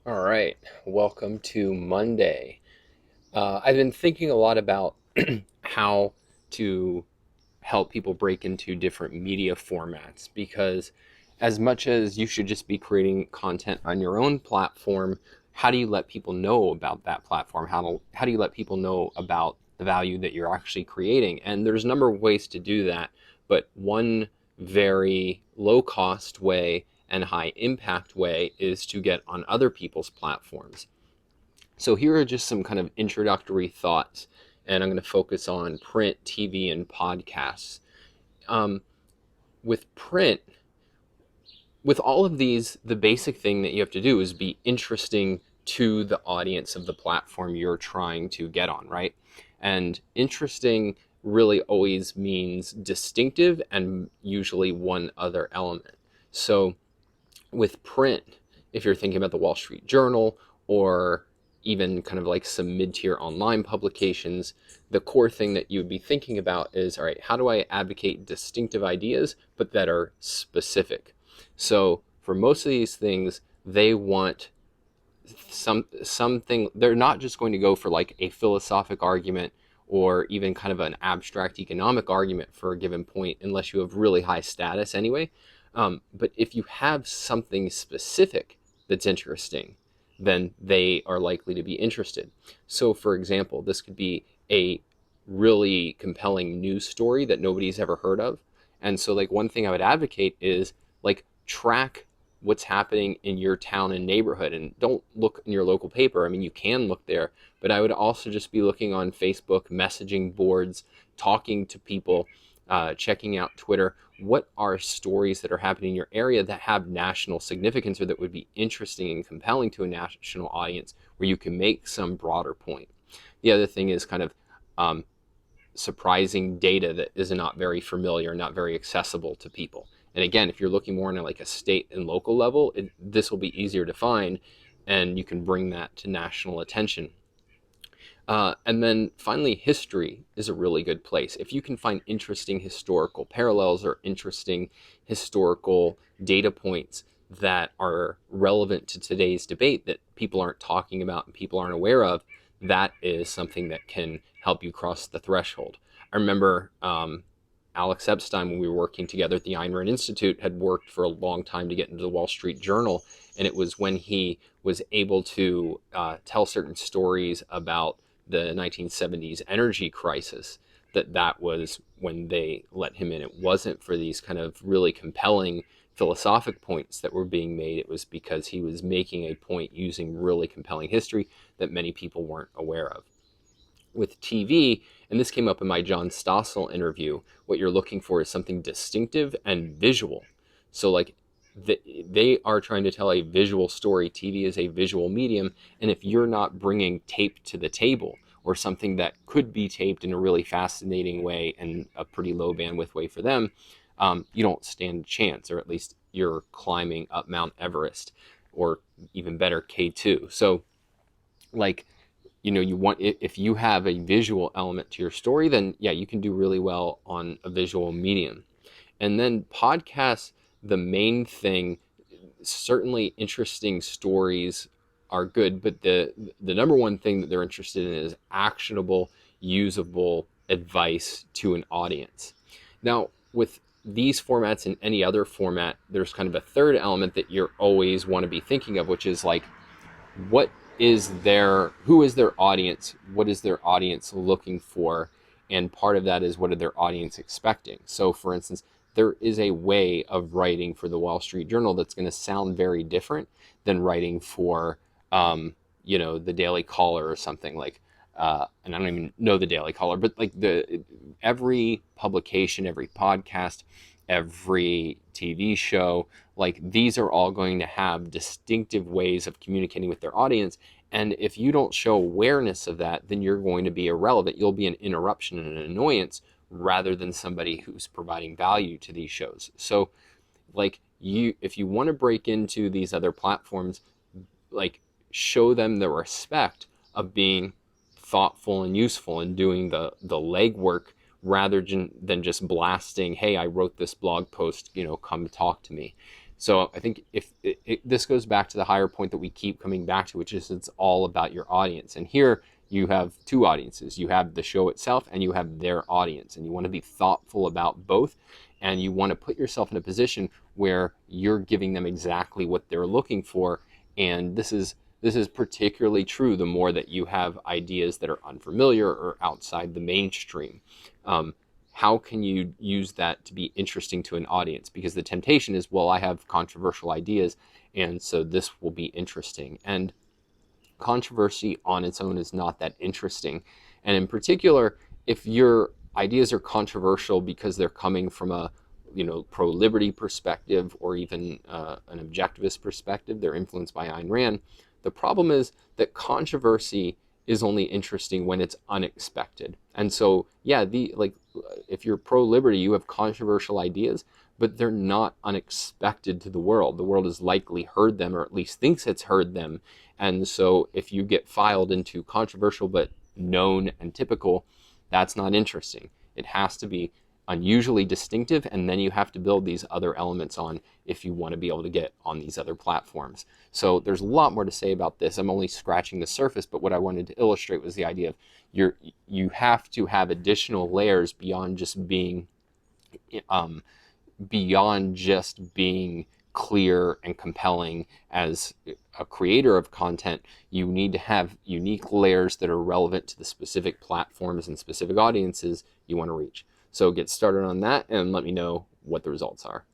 All right, welcome to Monday. I've been thinking a lot about how to help people break into different media formats because, as much as you should just be creating content on your own platform, how do you let people know about that platform? How do you let people know about the value that you're actually creating? And there's a number of ways to do that, but one very low cost way and high impact way is to get on other people's platforms. So here are just some kind of introductory thoughts, and I'm going to focus on print, TV, and podcasts. Um, with print, with all of these, the basic thing that you have to do is be interesting to the audience of the platform you're trying to get on, right? And interesting really always means distinctive and usually one other element. So with print, if you're thinking about the Wall Street Journal or even kind of like some mid-tier online publications, the core thing that you would be thinking about is, all right, how do I advocate distinctive ideas, but that are specific? So for most of these things, they want something. They're not just going to go for like a philosophic argument or even kind of an abstract economic argument for a given point, unless you have really high status anyway. But if you have something specific that's interesting, then they are likely to be interested. So, for example, this could be a really compelling news story that nobody's ever heard of. And so, like, one thing I would advocate is like track what's happening in your town and neighborhood, and don't look in your local paper. I mean, you can look there, but I would also just be looking on Facebook messaging boards, talking to people, checking out Twitter. What are stories that are happening in your area that have national significance or that would be interesting and compelling to a national audience where you can make some broader point? The other thing is kind of um, surprising data that is not very familiar, not very accessible to people. And again, if you're looking more on like a state and local level, this will be easier to find, and you can bring that to national attention. And then finally, history is a really good place. If you can find interesting historical parallels or interesting historical data points that are relevant to today's debate that people aren't talking about and people aren't aware of, that is something that can help you cross the threshold. I remember Alex Epstein, when we were working together at the Ayn Rand Institute, had worked for a long time to get into the Wall Street Journal. And it was when he was able to tell certain stories about the 1970s energy crisis that was when they let him in. It wasn't for these kind of really compelling philosophic points that were being made. It was because he was making a point using really compelling history that many people weren't aware of. With TV, and this came up in my John Stossel interview, what you're looking for is something distinctive and visual. So, like, they are trying to tell a visual story. TV is a visual medium, and if you're not bringing tape to the table or something that could be taped in a really fascinating way and a pretty low bandwidth way for them, you don't stand a chance, or at least you're climbing up Mount Everest, or even better, K2. So, like, you want, if you have a visual element to your story, then yeah, you can do really well on a visual medium. And then podcasts, the main thing, certainly interesting stories are good, but the number one thing that they're interested in is actionable, usable advice to an audience. Now, with these formats and any other format, there's kind of a third element that you always want to be thinking of, which is like, what who is their audience? What is their audience looking for? And part of that is, what are their audience expecting? So for instance, there is a way of writing for the Wall Street Journal that's going to sound very different than writing for the Daily Caller or something like, and I don't even know the Daily Caller, but like every publication, every podcast, every TV show, like, these are all going to have distinctive ways of communicating with their audience. And if you don't show awareness of that, then you're going to be irrelevant. You'll be an interruption and an annoyance rather than somebody who's providing value to these shows. So, like, if you want to break into these other platforms, like, show them the respect of being thoughtful and useful and doing the legwork rather than just blasting, hey, I wrote this blog post, come talk to me. So I think if this goes back to the higher point that we keep coming back to, which is it's all about your audience. And here you have two audiences. You have the show itself and you have their audience, and you want to be thoughtful about both, and you want to put yourself in a position where you're giving them exactly what they're looking for. And this is particularly true the more that you have ideas that are unfamiliar or outside the mainstream. How can you use that to be interesting to an audience? Because the temptation is, well, I have controversial ideas, and so this will be interesting. And controversy on its own is not that interesting. And in particular, if your ideas are controversial because they're coming from a pro-liberty perspective, or even an objectivist perspective, they're influenced by Ayn Rand. The problem is that controversy is only interesting when it's unexpected. And so, yeah, if you're pro-liberty, you have controversial ideas, but they're not unexpected to the world. The world has likely heard them, or at least thinks it's heard them. And so if you get filed into controversial but known and typical, that's not interesting. It has to be unusually distinctive, and then you have to build these other elements on if you want to be able to get on these other platforms. So there's a lot more to say about this. I'm only scratching the surface, but what I wanted to illustrate was the idea of you have to have additional layers beyond just being clear and compelling as a creator of content. You need to have unique layers that are relevant to the specific platforms and specific audiences you want to reach. So get started on that and let me know what the results are.